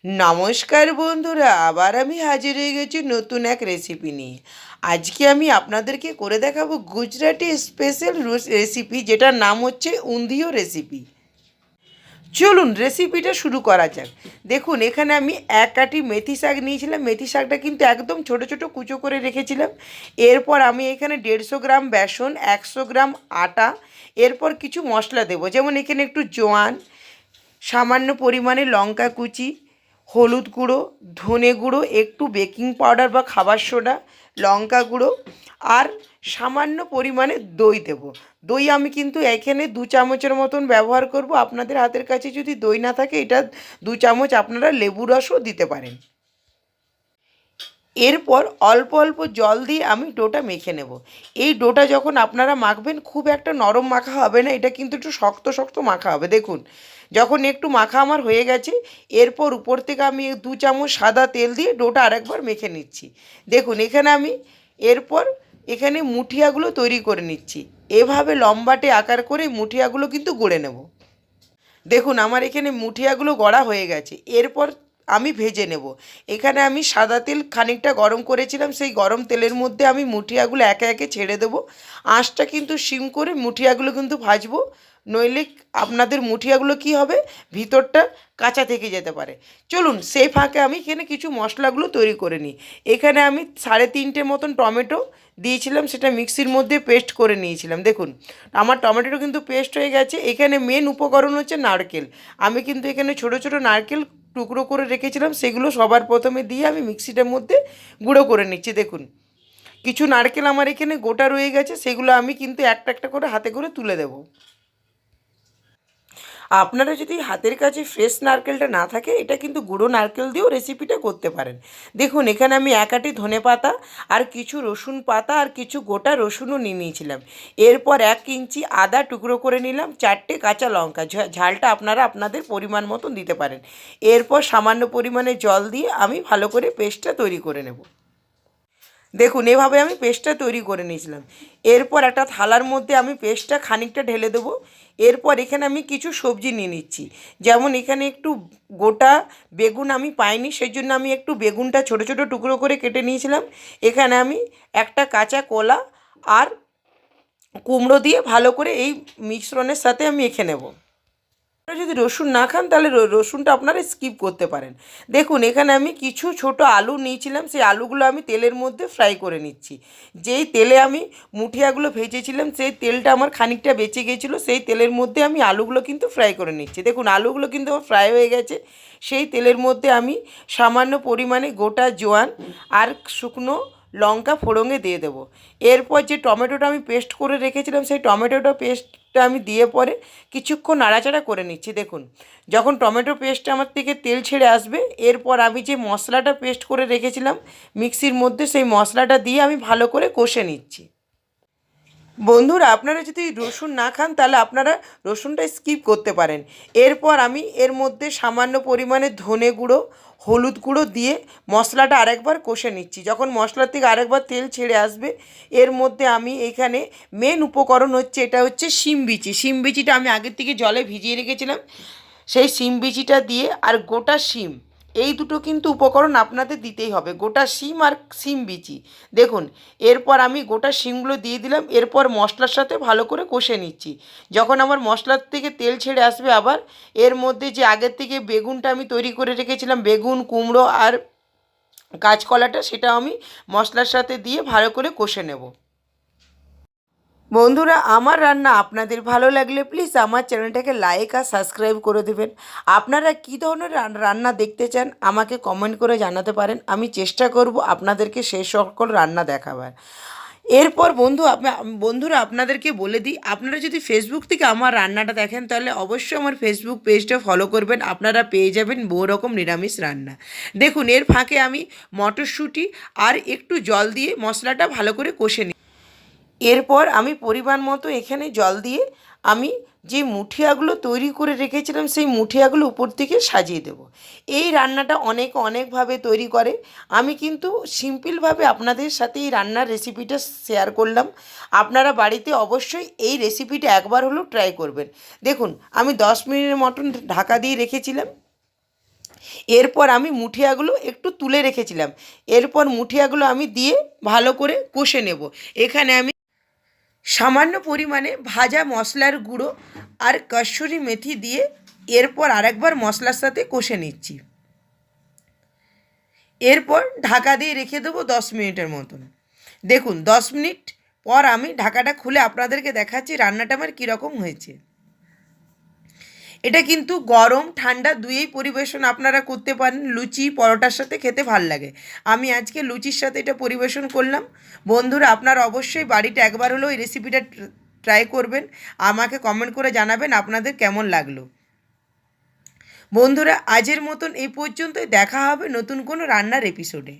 নমস্কার বন্ধুরা, আবার আমি হাজির হয়ে গেছি নতুন এক রেসিপি নিয়ে। আজকে আমি আপনাদেরকে করে দেখাবো গুজরাটি স্পেশাল রেসিপি, যেটার নাম হচ্ছে উন্ধিও রেসিপি। চলুন রেসিপিটা শুরু করা যাক। দেখুন, এখানে আমি এক কাঠি মেথি শাক নিয়েছিলাম। মেথি শাকটা কিন্তু একদম ছোট ছোট কুচো করে রেখেছিলাম। এরপর আমি এখানে 150 গ্রাম বেসন, 100 গ্রাম আটা, এরপর কিছু মশলা দেবো। যেমন এখানে একটু জোয়ান, সামান্য পরিমাণে লঙ্কা কুচি, হলুদ গুঁড়ো, ধনে গুঁড়ো, একটু বেকিং পাউডার বা খাবার সোডা, লঙ্কা গুঁড়ো আর সামান্য পরিমাণে দই দেব। দই আমি কিন্তু এখানে 2 চামচের মতন ব্যবহার করব। আপনাদের হাতের কাছে যদি দই না থাকে, এটা 2 চামচ আপনারা লেবু রসও দিতে পারেন। এরপর অল্প অল্প জল দিয়ে আমি ডোটা মেখে নেব। এই ডোটা যখন আপনারা মাখবেন, খুব একটা নরম মাখা হবে না, এটা কিন্তু একটু শক্ত শক্ত মাখা হবে। দেখুন, যখন একটু মাখা আমার হয়ে গেছে, এরপর উপর থেকে আমি 2 চামচ সাদা তেল দিয়ে ডোটা আরেকবার মেখে নিচ্ছি। দেখুন, এখানে আমি এরপর এখানে মুঠিয়াগুলো তৈরি করে নিচ্ছি। এভাবে লম্বাটে আকার করে মুঠিয়াগুলো কিন্তু গড়ে নেব। দেখুন, আমার এখানে মুঠিয়াগুলো গড়া হয়ে গেছে। এরপর আমি ভেজে নেব। এখানে আমি সাদা তেল খানিকটা গরম করেছিলাম, সেই গরম তেলের মধ্যে আমি মুঠিয়াগুলো একে একে ছেড়ে দেবো। আঁচটা কিন্তু সিম করে মুঠিয়াগুলো কিন্তু ভাজবো, নইলে আপনাদের মুঠিয়াগুলো কি হবে, ভিতরটা কাঁচা থেকে যেতে পারে। চলুন, সেই ফাঁকে আমি এখানে কিছু মশলাগুলো তৈরি করে নিই। এখানে আমি 3.5 মতন টমেটো দিয়েছিলাম, সেটা মিক্সির মধ্যে পেস্ট করে নিয়েছিলাম। দেখুন, আমার টমেটোটা কিন্তু পেস্ট হয়ে গেছে। এখানে মেন উপকরণ হচ্ছে নারকেল। আমি কিন্তু এখানে ছোট ছোট নারকেল টুকরো করে রেখেছিলাম, সেগুলো সবার প্রথমে দিয়ে আমি মিক্সিটার মধ্যে গুঁড়ো করে নিচ্ছি। দেখুন, কিছু নারকেল আমার এখানে গোটা রয়ে গেছে, সেগুলো আমি কিন্তু একটা একটা করে হাতে করে তুলে দেবো। আপনারা যদি হাতের কাছে ফ্রেশ নারকেলটা না থাকে, এটা কিন্তু গুঁড়ো নারকেল দিয়েও রেসিপিটা করতে পারেন। দেখুন, এখানে আমি এক আঁটি ধনে পাতা আর কিছু রসুন পাতা আর কিছু গোটা রসুনও নিয়ে নিয়েছিলাম। এরপর 1 ইঞ্চি আদা টুকরো করে নিলাম, 4টে কাঁচা লঙ্কা, ঝালটা আপনারা আপনাদের পরিমাণ মতন দিতে পারেন। এরপর সামান্য পরিমাণে জল দিয়ে আমি ভালো করে পেস্টটা তৈরি করে নেব। দেখুন, এভাবে আমি পেস্টটা তৈরি করে নিয়েছিলাম। এরপর একটা থালার মধ্যে আমি পেস্টটা খানিকটা ঢেলে দেবো। এরপর এখানে আমি কিছু সবজি নিয়ে নিচ্ছি। যেমন এখানে একটু গোটা বেগুন আমি পাইনি, সেই জন্য আমি একটু বেগুনটা ছোট ছোট টুকরো করে কেটে নিয়েছিলাম। এখানে আমি একটা কাঁচা কলা আর কুমড়ো দিয়ে ভালো করে এই মিশ্রণের সাথে আমি মেখে নেব। আপনারা যদি রসুন না খান, তাহলে রসুনটা আপনারা স্কিপ করতে পারেন। দেখুন, এখানে আমি কিছু ছোট আলু নিয়েছিলাম, সেই আলুগুলো আমি তেলের মধ্যে ফ্রাই করে নিচ্ছি। যেই তেলে আমি মুঠিয়াগুলো ভেজেছিলাম, সেই তেলটা আমার খানিকটা বেঁচে গিয়েছিলো, সেই তেলের মধ্যে আমি আলুগুলো কিন্তু ফ্রাই করে নিচ্ছি। দেখুন, আলুগুলো কিন্তু আমার ফ্রাই হয়ে গেছে। সেই তেলের মধ্যে আমি সামান্য পরিমাণে গোটা জোয়ান আর শুকনো লঙ্কা ফোড়ঙে দিয়ে দেবো। এরপর যে টমেটোটা আমি পেস্ট করে রেখেছিলাম, সেই টমেটোটা পেস্টটা আমি দিয়ে পরে কিছুক্ষণ নাড়াচাড়া করে নিচ্ছি। দেখুন, যখন টমেটো পেস্টটা আমার থেকে তেল ছেড়ে আসবে, এরপর আমি যে মশলাটা পেস্ট করে রেখেছিলাম মিক্সির মধ্যে, সেই মশলাটা দিয়ে আমি ভালো করে কষে নিচ্ছি। বন্ধুরা, আপনারা যদি রসুন না খান, তাহলে আপনারা রসুনটা স্কিপ করতে পারেন। এরপর আমি এর মধ্যে সামান্য পরিমাণে ধনে গুঁড়ো, হলুদ গুঁড়ো দিয়ে মশলাটা আরেকবার কষে নিচ্ছি। যখন মশলার থেকে আরেকবার তেল ছেড়ে আসবে, এর মধ্যে আমি এখানে মেন উপকরণ হচ্ছে, এটা হচ্ছে শিম বিচি। শিম বিচিটা আমি আগের থেকে জলে ভিজিয়ে রেখেছিলাম, সেই শিম বিচিটা দিয়ে আর গোটা শিম, এই দুটো কিন্তু উপকরণ আপনাদের দিতেই হবে, গোটা শিম আর শিম বিচি। দেখুন, এরপর আমি গোটা শিমগুলো দিয়ে দিলাম। এরপর মশলার সাথে ভালো করে কষে নিচ্ছি। যখন আমার মশলার থেকে তেল ছেড়ে আসবে, আবার এর মধ্যে যে আগের থেকে বেগুনটা আমি তৈরি করে রেখেছিলাম, বেগুন, কুমড়ো আর কাঁচকলাটা, সেটা আমি মশলার সাথে দিয়ে ভালো করে কষে নেব। বন্ধুরা, আমার রান্না আপনাদের ভালো লাগলে প্লিজ আমার চ্যানেলটাকে লাইক আর সাবস্ক্রাইব করে দেবেন। আপনারা কী ধরনের রান্না দেখতে চান আমাকে কমেন্ট করে জানাতে পারেন। আমি চেষ্টা করব আপনাদেরকে সেই সকল রান্না দেখাবার। এরপর বন্ধুরা, আপনাদেরকে বলে দিই, আপনারা যদি ফেসবুক থেকে আমার রান্নাটা দেখেন, তাহলে অবশ্যই আমার ফেসবুক পেজটা ফলো করবেন। আপনারা পেয়ে যাবেন বহু রকম নিরামিষ রান্না। দেখুন, এর ফাঁকে আমি মটরশুঁটি আর একটু জল দিয়ে মশলাটা ভালো করে কষে নিই। এরপর আমি পরিমাণ মতো এখানে জল দিয়ে আমি যে মুঠিয়াগুলো তৈরি করে রেখেছিলাম, সেই মুঠিয়াগুলো উপর থেকে সাজিয়ে দেব। এই রান্নাটা অনেকভাবে তৈরি করে। আমি কিন্তু সিম্পলভাবে আপনাদের সাথে এই রান্নার রেসিপিটা শেয়ার করলাম। আপনারা বাড়িতে অবশ্যই এই রেসিপিটা একবার হলেও ট্রাই করবেন। দেখুন, আমি 10 মিনিটের মতন ঢাকা দিয়ে রেখেছিলাম। এরপর আমি মুঠিয়াগুলো একটু তুলে রেখেছিলাম, এরপর মুঠিয়াগুলো আমি দিয়ে ভালো করে কষে নেব। এখানে আমি সামান্য পরিমাণে ভাজা মশলার গুঁড়ো আর কসুরি মেথি দিয়ে এরপর আরেকবার মশলার সাথে কষে নিচ্ছি। এরপর ঢাকা দিয়ে রেখে দেবো 10 মিনিটের মতন। দেখুন 10 মিনিট পর আমি ঢাকাটা খুলে আপনাদেরকে দেখাচ্ছি রান্নাটা আমার কীরকম হয়েছে। এটা কিন্তু গরম ঠান্ডা দুইয়েই পরিবেশন আপনারা করতে পারেন, লুচি পরোটার সাথে খেতে ভাল লাগে। আমি আজকে লুচির সাথে এটা পরিবেশন করলাম। বন্ধুরা আপনারা অবশ্যই বাড়িতে একবার হলেও এই রেসিপিটা ট্রাই করবেন, আমাকে কমেন্ট করে জানাবেন আপনাদের কেমন লাগলো। বন্ধুরা আজের মতন এই পর্যন্তই, দেখা হবে নতুন কোনো রান্নার এপিসোডে।